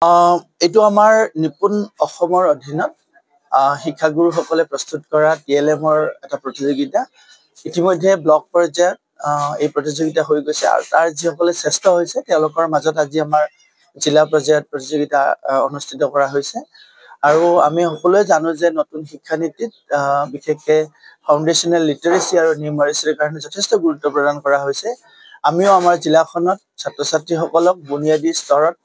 এইটো আমাৰ নিপুণ অসমৰ অধীনত শিক্ষাগুৰুসকলে প্ৰস্তুত কৰা TLM-ৰ এটা প্ৰতিযোগিতা। ইতিমধ্যে ব্লক পৰ্যায়ত এই প্ৰতিযোগিতা হৈ গৈছে আৰু তাৰ যিসকলে শ্ৰেষ্ঠ হৈছে তেওঁলোকৰ মাজত আজি আমাৰ জিলা পৰ্যায়ত প্ৰতিযোগিতা অনুষ্ঠিত কৰা হৈছে। আৰু আমি সকলোৱে জানো যে নতুন শিক্ষানীতিত বিশেষকৈ ফাউণ্ডেশ্যনেল লিটাৰেচি আৰু নিউমাৰেচিৰ কাৰণে যথেষ্ট গুৰুত্ব প্ৰদান কৰা হৈছে। আমিও আমাৰ জিলাখনত ছাত্ৰ ছাত্ৰীসকলক বুনিয়াদী স্তৰত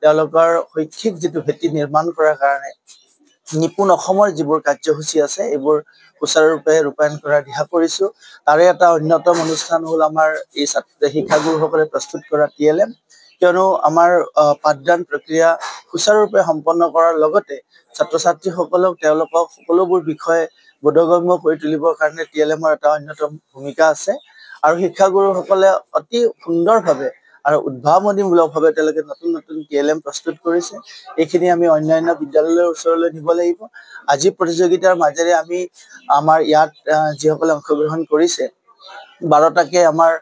তেওঁলোকৰ শৈক্ষিক যিটো ভেটি নিৰ্মাণ কৰাৰ কাৰণে নিপুণ অসমৰ যিবোৰ কাৰ্যসূচী আছে এইবোৰ সুচাৰুৰূপে ৰূপায়ণ কৰাৰ দিহা কৰিছোঁ। তাৰে এটা অন্যতম অনুষ্ঠান হ'ল আমাৰ এই শিক্ষাগুৰুসকলে প্ৰস্তুত কৰা TLM, কিয়নো আমাৰ পাঠদান প্ৰক্ৰিয়া সুচাৰুৰূপে সম্পন্ন কৰাৰ লগতে ছাত্ৰ ছাত্ৰীসকলক তেওঁলোকক সকলোবোৰ বিষয়ে বোধগম্য কৰি তুলিবৰ কাৰণে TLM-ৰ এটা অন্যতম ভূমিকা আছে। আৰু শিক্ষাগুৰুসকলে অতি সুন্দৰভাৱে আৰু উদ্ভাৱনীমূলকভাৱে তেওঁলোকে নতুন নতুন TLM প্ৰস্তুত কৰিছে। এইখিনি আমি অন্যান্য বিদ্যালয়ৰ ওচৰলৈ নিব লাগিব। আজি প্ৰতিযোগিতাৰ মাজেৰে আমি আমাৰ ইয়াত যিসকলে অংশগ্ৰহণ কৰিছে 12টাকে আমাৰ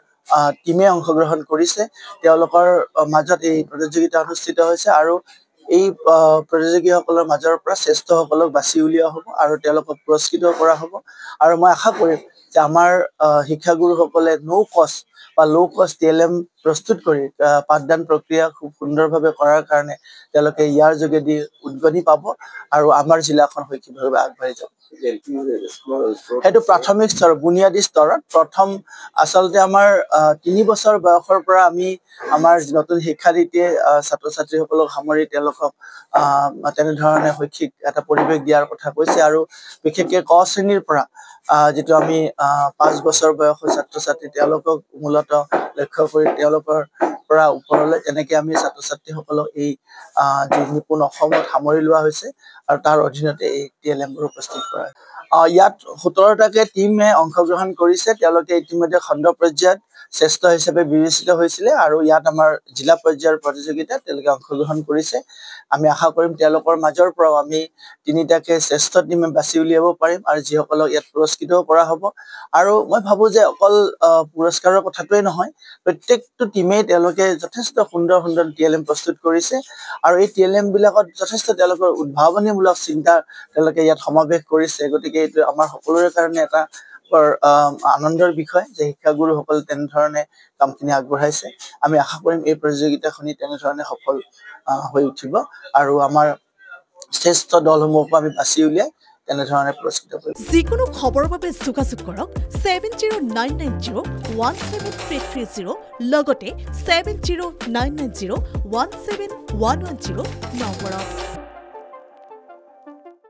টিমে অংশগ্ৰহণ কৰিছে। তেওঁলোকৰ মাজত এই প্ৰতিযোগিতা অনুষ্ঠিত হৈছে আৰু এই প্ৰতিযোগীসকলৰ মাজৰ পৰা শ্ৰেষ্ঠসকলক বাছি উলিওৱা হ'ব আৰু তেওঁলোকক পুৰস্কৃত কৰা হ'ব। আৰু মই আশা কৰিম যে আমাৰ শিক্ষাগুৰুসকলে ল' কষ্ট TLM প্ৰস্তুত কৰি পাঠদান প্ৰক্ৰিয়া খুব সুন্দৰভাৱে কৰাৰ কাৰণে তেওঁলোকে ইয়াৰ যোগেদি উদ্গনি পাব আৰু আমাৰ জিলাখন শৈক্ষিকভাৱে আগবাঢ়ি যাব। সেইটো প্ৰাথমিক স্তৰ বুনিয়াদী স্তৰত প্ৰথম আচলতে আমাৰ 3 বছৰ বয়সৰ পৰা আমি আমাৰ নতুন শিক্ষানীতিয়ে ছাত্ৰ ছাত্ৰীসকলক সামৰি তেওঁলোকক তেনেধৰণে শৈক্ষিক এটা পৰিৱেশ দিয়াৰ কথা কৈছে। আৰু বিশেষকৈ ক শ্ৰেণীৰ পৰা যিটো আমি 5 বছৰ বয়সৰ ছাত্ৰ ছাত্ৰী তেওঁলোকক মূলত লক্ষ্য কৰি তেওঁলোকৰ পৰা ওপৰলৈ তেনেকৈ আমি ছাত্ৰ ছাত্ৰীসকলক এই যি নিপুণ অসমত সামৰি লোৱা হৈছে আৰু তাৰ অধীনতে এই TLM-বোৰ প্ৰস্তুত কৰা হয়। ইয়াত 17টাকে টিমে অংশগ্ৰহণ কৰিছে। তেওঁলোকে ইতিমধ্যে খণ্ড পৰ্যায়ত শ্ৰেষ্ঠ হিচাপে বিবেচিত হৈছিলে আৰু ইয়াত আমাৰ জিলা পৰ্যায়ৰ প্ৰতিযোগিতাত তেওঁলোকে অংশগ্ৰহণ কৰিছে। আমি আশা কৰিম তেওঁলোকৰ মাজৰ পৰাও আমি 3টাকে শ্ৰেষ্ঠ টিমে বাছি উলিয়াব পাৰিম আৰু যিসকলক ইয়াত পুৰস্কৃত কৰা হ'ব। আৰু মই ভাবোঁ যে অকল পুৰস্কাৰৰ কথাটোৱেই নহয়, প্ৰত্যেকটো টিমেই তেওঁলোকে যথেষ্ট সুন্দৰ সুন্দৰ TLM প্ৰস্তুত কৰিছে আৰু এই TLM-বিলাকত যথেষ্ট তেওঁলোকৰ উদ্ভাৱনীমূলক চিন্তা তেওঁলোকে ইয়াত সমাৱেশ কৰিছে। গতিকে এইটো আমাৰ সকলোৰে কাৰণে এটা আনন্দৰ বিষয় যে শিক্ষাগুৰুসকলে তেনেধৰণে কামখিনি আগবঢ়াইছে। আমি আশা কৰিম এই প্ৰতিযোগিতাখনি তেনেধৰণে সফল হৈ উঠিব আৰু আমাৰ শ্ৰেষ্ঠ দলসমূহকো আমি বাছি উলিয়াই তেনেধৰণে পুৰস্কৃত কৰিব। যিকোনো খবৰৰ বাবে যোগাযোগ কৰক 7099017330 লগতে 7099017110 নম্বৰত।